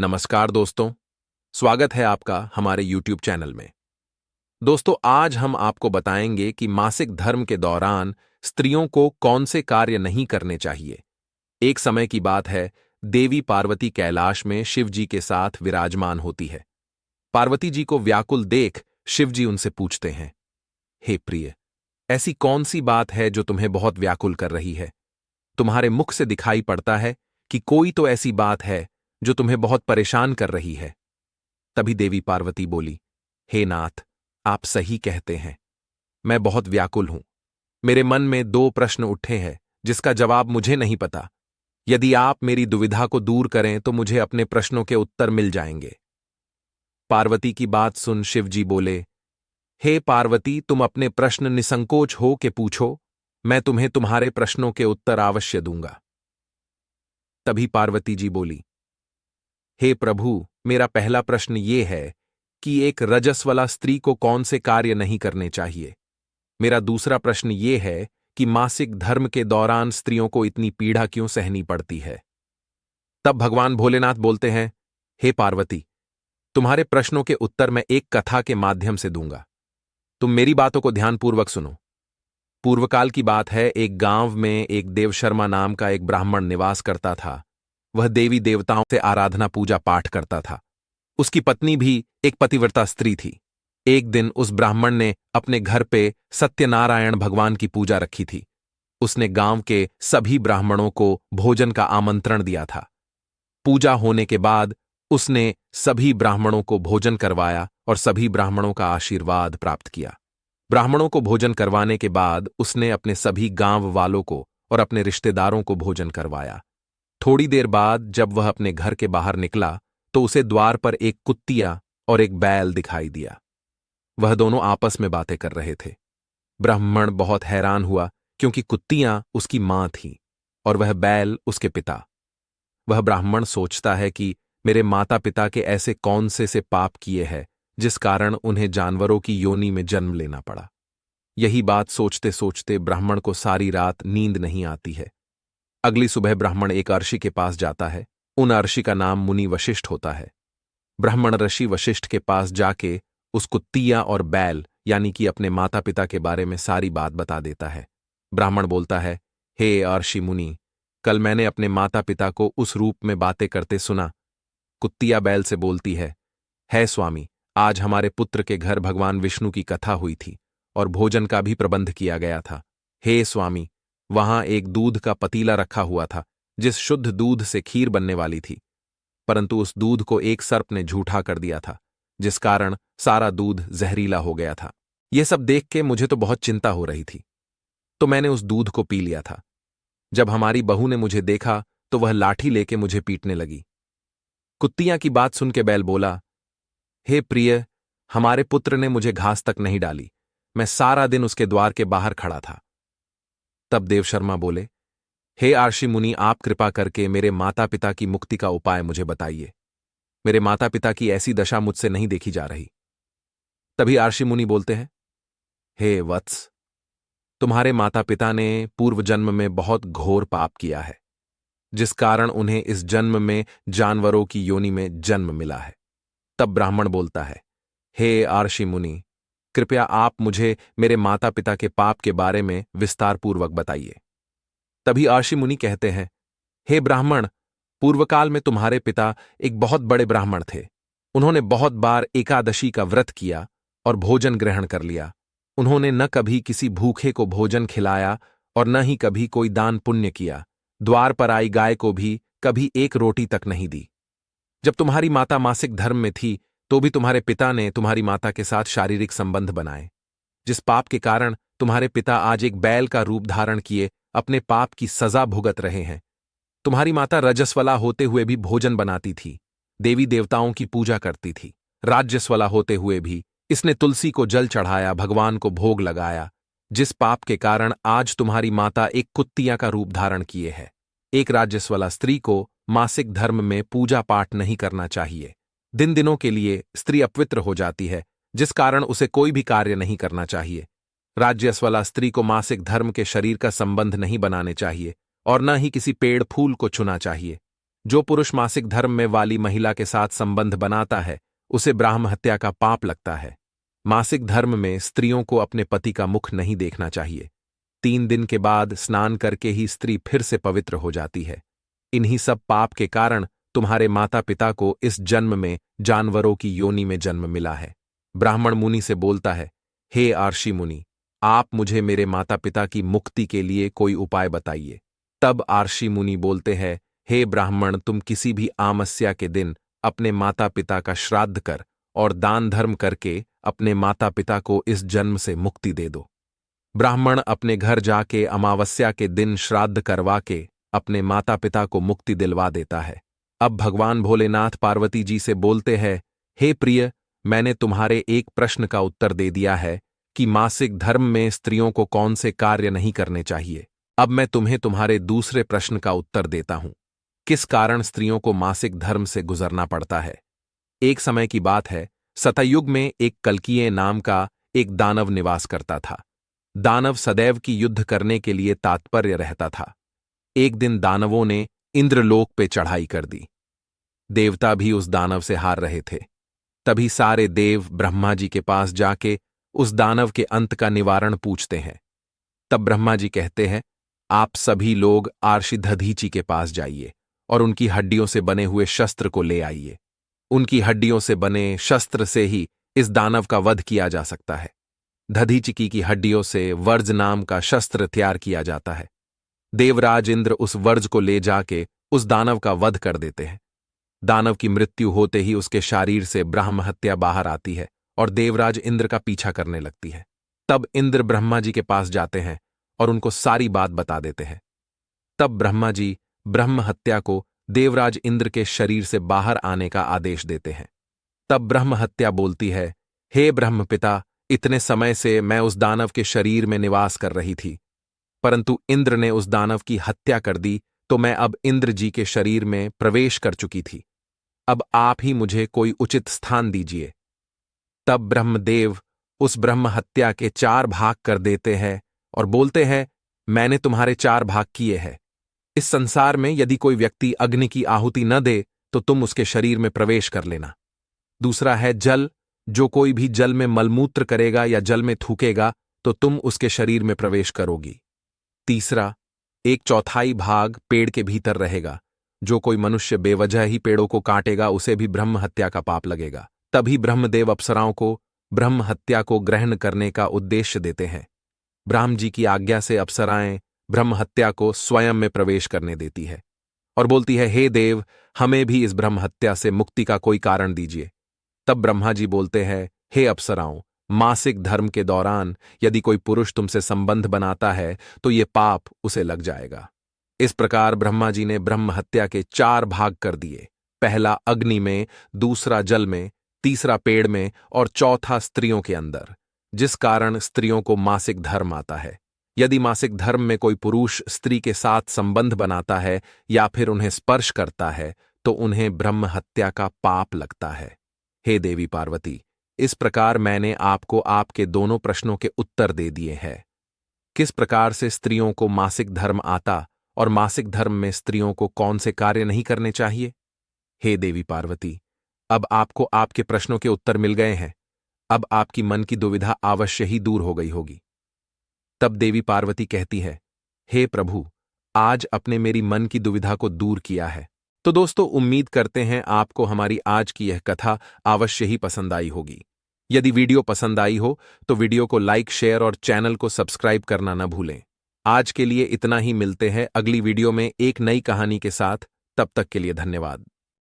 नमस्कार दोस्तों, स्वागत है आपका हमारे YouTube चैनल में। दोस्तों, आज हम आपको बताएंगे कि मासिक धर्म के दौरान स्त्रियों को कौन से कार्य नहीं करने चाहिए। एक समय की बात है, देवी पार्वती कैलाश में शिव जी के साथ विराजमान होती है। पार्वती जी को व्याकुल देख शिव जी उनसे पूछते हैं, हे प्रिय, ऐसी कौन सी बात है जो तुम्हें बहुत व्याकुल कर रही है? तुम्हारे मुख से दिखाई पड़ता है कि कोई तो ऐसी बात है जो तुम्हें बहुत परेशान कर रही है। तभी देवी पार्वती बोली, हे नाथ, आप सही कहते हैं, मैं बहुत व्याकुल हूं। मेरे मन में दो प्रश्न उठे हैं जिसका जवाब मुझे नहीं पता। यदि आप मेरी दुविधा को दूर करें तो मुझे अपने प्रश्नों के उत्तर मिल जाएंगे। पार्वती की बात सुन शिव जी बोले, हे पार्वती, तुम अपने प्रश्न निसंकोच हो के पूछो, मैं तुम्हें तुम्हारे प्रश्नों के उत्तर अवश्य दूंगा। तभी पार्वती जी बोली, हे प्रभु, मेरा पहला प्रश्न ये है कि एक रजस्वला स्त्री को कौन से कार्य नहीं करने चाहिए। मेरा दूसरा प्रश्न ये है कि मासिक धर्म के दौरान स्त्रियों को इतनी पीड़ा क्यों सहनी पड़ती है। तब भगवान भोलेनाथ बोलते हैं, हे पार्वती, तुम्हारे प्रश्नों के उत्तर मैं एक कथा के माध्यम से दूंगा। तुम मेरी बातों को ध्यानपूर्वक सुनो। पूर्वकाल की बात है, एक गांव में एक देवशर्मा नाम का एक ब्राह्मण निवास करता था। वह देवी देवताओं से आराधना पूजा पाठ करता था। उसकी पत्नी भी एक पतिव्रता स्त्री थी। एक दिन उस ब्राह्मण ने अपने घर पे सत्यनारायण भगवान की पूजा रखी थी। उसने गांव के सभी ब्राह्मणों को भोजन का आमंत्रण दिया था। पूजा होने के बाद उसने सभी ब्राह्मणों को भोजन करवाया और सभी ब्राह्मणों का आशीर्वाद प्राप्त किया। ब्राह्मणों को भोजन करवाने के बाद उसने अपने सभी गांव वालों को और अपने रिश्तेदारों को भोजन करवाया। थोड़ी देर बाद जब वह अपने घर के बाहर निकला तो उसे द्वार पर एक कुत्तिया और एक बैल दिखाई दिया। वह दोनों आपस में बातें कर रहे थे। ब्राह्मण बहुत हैरान हुआ क्योंकि कुत्तियां उसकी मां थीं और वह बैल उसके पिता। वह ब्राह्मण सोचता है कि मेरे माता पिता के ऐसे कौन से पाप किए हैं जिस कारण उन्हें जानवरों की योनि में जन्म लेना पड़ा। यही बात सोचते सोचते ब्राह्मण को सारी रात नींद नहीं आती है। अगली सुबह ब्राह्मण एक ऋषि के पास जाता है। उन ऋषि का नाम मुनि वशिष्ठ होता है। ब्राह्मण ऋषि वशिष्ठ के पास जाके उस कुत्तिया और बैल यानी कि अपने माता पिता के बारे में सारी बात बता देता है। ब्राह्मण बोलता है, हे ऋषि मुनि, कल मैंने अपने माता पिता को उस रूप में बातें करते सुना। कुत्तिया बैल से बोलती है स्वामी, आज हमारे पुत्र के घर भगवान विष्णु की कथा हुई थी और भोजन का भी प्रबंध किया गया था। हे स्वामी, वहां एक दूध का पतीला रखा हुआ था जिस शुद्ध दूध से खीर बनने वाली थी, परंतु उस दूध को एक सर्प ने झूठा कर दिया था जिस कारण सारा दूध जहरीला हो गया था। यह सब देख के मुझे तो बहुत चिंता हो रही थी, तो मैंने उस दूध को पी लिया था। जब हमारी बहू ने मुझे देखा तो वह लाठी लेके मुझे पीटने लगी। कुत्तियां की बात सुन के बैल बोला, हे प्रिय, हमारे पुत्र ने मुझे घास तक नहीं डाली, मैं सारा दिन उसके द्वार के बाहर खड़ा था। तब देवशर्मा बोले, हे ऋषि मुनि, आप कृपा करके मेरे माता पिता की मुक्ति का उपाय मुझे बताइए। मेरे माता पिता की ऐसी दशा मुझसे नहीं देखी जा रही। तभी ऋषि मुनि बोलते हैं, हे वत्स, तुम्हारे माता पिता ने पूर्व जन्म में बहुत घोर पाप किया है जिस कारण उन्हें इस जन्म में जानवरों की योनि में जन्म मिला है। तब ब्राह्मण बोलता है, हे ऋषि मुनि, कृपया आप मुझे मेरे माता पिता के पाप के बारे में विस्तारपूर्वक बताइए। तभी ऋषि मुनि कहते हैं, हे ब्राह्मण, पूर्वकाल में तुम्हारे पिता एक बहुत बड़े ब्राह्मण थे। उन्होंने बहुत बार एकादशी का व्रत किया और भोजन ग्रहण कर लिया। उन्होंने न कभी किसी भूखे को भोजन खिलाया और न ही कभी कोई दान पुण्य किया। द्वार पर आई गाय को भी कभी एक रोटी तक नहीं दी। जब तुम्हारी माता मासिक धर्म में थी तो भी तुम्हारे पिता ने तुम्हारी माता के साथ शारीरिक संबंध बनाए, जिस पाप के कारण तुम्हारे पिता आज एक बैल का रूप धारण किए अपने पाप की सजा भुगत रहे हैं। तुम्हारी माता रजस्वला होते हुए भी भोजन बनाती थी, देवी देवताओं की पूजा करती थी। राजस्वला होते हुए भी इसने तुलसी को जल चढ़ाया, भगवान को भोग लगाया, जिस पाप के कारण आज तुम्हारी माता एक कुत्तिया का रूप धारण किए है। एक राजस्वला स्त्री को मासिक धर्म में पूजा पाठ नहीं करना चाहिए। दिन दिनों के लिए स्त्री अपवित्र हो जाती है जिस कारण उसे कोई भी कार्य नहीं करना चाहिए। राजस्वला स्त्री को मासिक धर्म के शरीर का संबंध नहीं बनाने चाहिए और न ही किसी पेड़ फूल को छूना चाहिए। जो पुरुष मासिक धर्म में वाली महिला के साथ संबंध बनाता है उसे ब्राह्म हत्या का पाप लगता है। मासिक धर्म में स्त्रियों को अपने पति का मुख नहीं देखना चाहिए। 3 दिन के बाद स्नान करके ही स्त्री फिर से पवित्र हो जाती है। इन्हीं सब पाप के कारण तुम्हारे माता पिता को इस जन्म में जानवरों की योनि में जन्म मिला है। ब्राह्मण मुनि से बोलता है, हे आर्षि मुनि, आप मुझे मेरे माता पिता की मुक्ति के लिए कोई उपाय बताइए। तब आर्षि मुनि बोलते हैं, हे ब्राह्मण, तुम किसी भी अमावस्या के दिन अपने माता पिता का श्राद्ध कर और दान धर्म करके अपने माता पिता को इस जन्म से मुक्ति दे दो। ब्राह्मण अपने घर जाके अमावस्या के दिन श्राद्ध करवा के अपने माता पिता को मुक्ति दिलवा देता है। अब भगवान भोलेनाथ पार्वती जी से बोलते हैं, हे प्रिय, मैंने तुम्हारे एक प्रश्न का उत्तर दे दिया है कि मासिक धर्म में स्त्रियों को कौन से कार्य नहीं करने चाहिए। अब मैं तुम्हें तुम्हारे दूसरे प्रश्न का उत्तर देता हूं। किस कारण स्त्रियों को मासिक धर्म से गुजरना पड़ता है? एक समय की बात है, सतयुग में एक कल्कीय नाम का एक दानव निवास करता था। दानव सदैव की युद्ध करने के लिए तात्पर्य रहता था। एक दिन दानवों ने इंद्रलोक पे चढ़ाई कर दी। देवता भी उस दानव से हार रहे थे। तभी सारे देव ब्रह्मा जी के पास जाके उस दानव के अंत का निवारण पूछते हैं। तब ब्रह्मा जी कहते हैं, आप सभी लोग आर्षि दधीचि के पास जाइए और उनकी हड्डियों से बने हुए शस्त्र को ले आइए। उनकी हड्डियों से बने शस्त्र से ही इस दानव का वध किया जा सकता है। दधीचिकी की हड्डियों से वर्ज नाम का शस्त्र तैयार किया जाता है। देवराज इंद्र उस वर्ज को ले जाके उस दानव का वध कर देते हैं। दानव की मृत्यु होते ही उसके शरीर से ब्रह्म हत्या बाहर आती है और देवराज इंद्र का पीछा करने लगती है। तब इंद्र ब्रह्मा जी के पास जाते हैं और उनको सारी बात बता देते हैं। तब ब्रह्मा जी ब्रह्म हत्या को देवराज इंद्र के शरीर से बाहर आने का आदेश देते हैं। तब ब्रह्म हत्या बोलती है, हे ब्रह्म पिता, इतने समय से मैं उस दानव के शरीर में निवास कर रही थी, परंतु इंद्र ने उस दानव की हत्या कर दी, तो मैं अब इंद्र जी के शरीर में प्रवेश कर चुकी थी। अब आप ही मुझे कोई उचित स्थान दीजिए। तब ब्रह्मदेव उस ब्रह्म हत्या के 4 भाग कर देते हैं और बोलते हैं, मैंने तुम्हारे 4 भाग किए हैं। इस संसार में यदि कोई व्यक्ति अग्नि की आहुति न दे तो तुम उसके शरीर में प्रवेश कर लेना। दूसरा है जल, जो कोई भी जल में मलमूत्र करेगा या जल में थूकेगा तो तुम उसके शरीर में प्रवेश करोगी। तीसरा, 1/4 भाग पेड़ के भीतर रहेगा। जो कोई मनुष्य बेवजह ही पेड़ों को काटेगा उसे भी ब्रह्म हत्या का पाप लगेगा। तभी ब्रह्मदेव अप्सराओं को ब्रह्म हत्या को ग्रहण करने का उद्देश्य देते हैं। ब्रह्म जी की आज्ञा से अप्सराएं ब्रह्म हत्या को स्वयं में प्रवेश करने देती है और बोलती है, हे देव, हमें भी इस ब्रह्म हत्या से मुक्ति का कोई कारण दीजिए। तब ब्रह्मा जी बोलते हैं, हे अप्सराओं, मासिक धर्म के दौरान यदि कोई पुरुष तुमसे संबंध बनाता है तो ये पाप उसे लग जाएगा। इस प्रकार ब्रह्मा जी ने ब्रह्म हत्या के 4 भाग कर दिए। पहला अग्नि में, दूसरा जल में, तीसरा पेड़ में और चौथा स्त्रियों के अंदर, जिस कारण स्त्रियों को मासिक धर्म आता है। यदि मासिक धर्म में कोई पुरुष स्त्री के साथ संबंध बनाता है या फिर उन्हें स्पर्श करता है तो उन्हें ब्रह्म हत्या का पाप लगता है। हे देवी पार्वती, इस प्रकार मैंने आपको आपके दोनों प्रश्नों के उत्तर दे दिए हैं। किस प्रकार से स्त्रियों को मासिक धर्म आता और मासिक धर्म में स्त्रियों को कौन से कार्य नहीं करने चाहिए? हे देवी पार्वती, अब आपको आपके प्रश्नों के उत्तर मिल गए हैं। अब आपकी मन की दुविधा अवश्य ही दूर हो गई होगी। तब देवी पार्वती कहती है, हे प्रभु, आज आपने मेरी मन की दुविधा को दूर किया है। तो दोस्तों, उम्मीद करते हैं आपको हमारी आज की यह कथा अवश्य ही पसंद आई होगी। यदि वीडियो पसंद आई हो तो वीडियो को लाइक, शेयर और चैनल को सब्सक्राइब करना न भूलें। आज के लिए इतना ही, मिलते हैं अगली वीडियो में एक नई कहानी के साथ। तब तक के लिए धन्यवाद।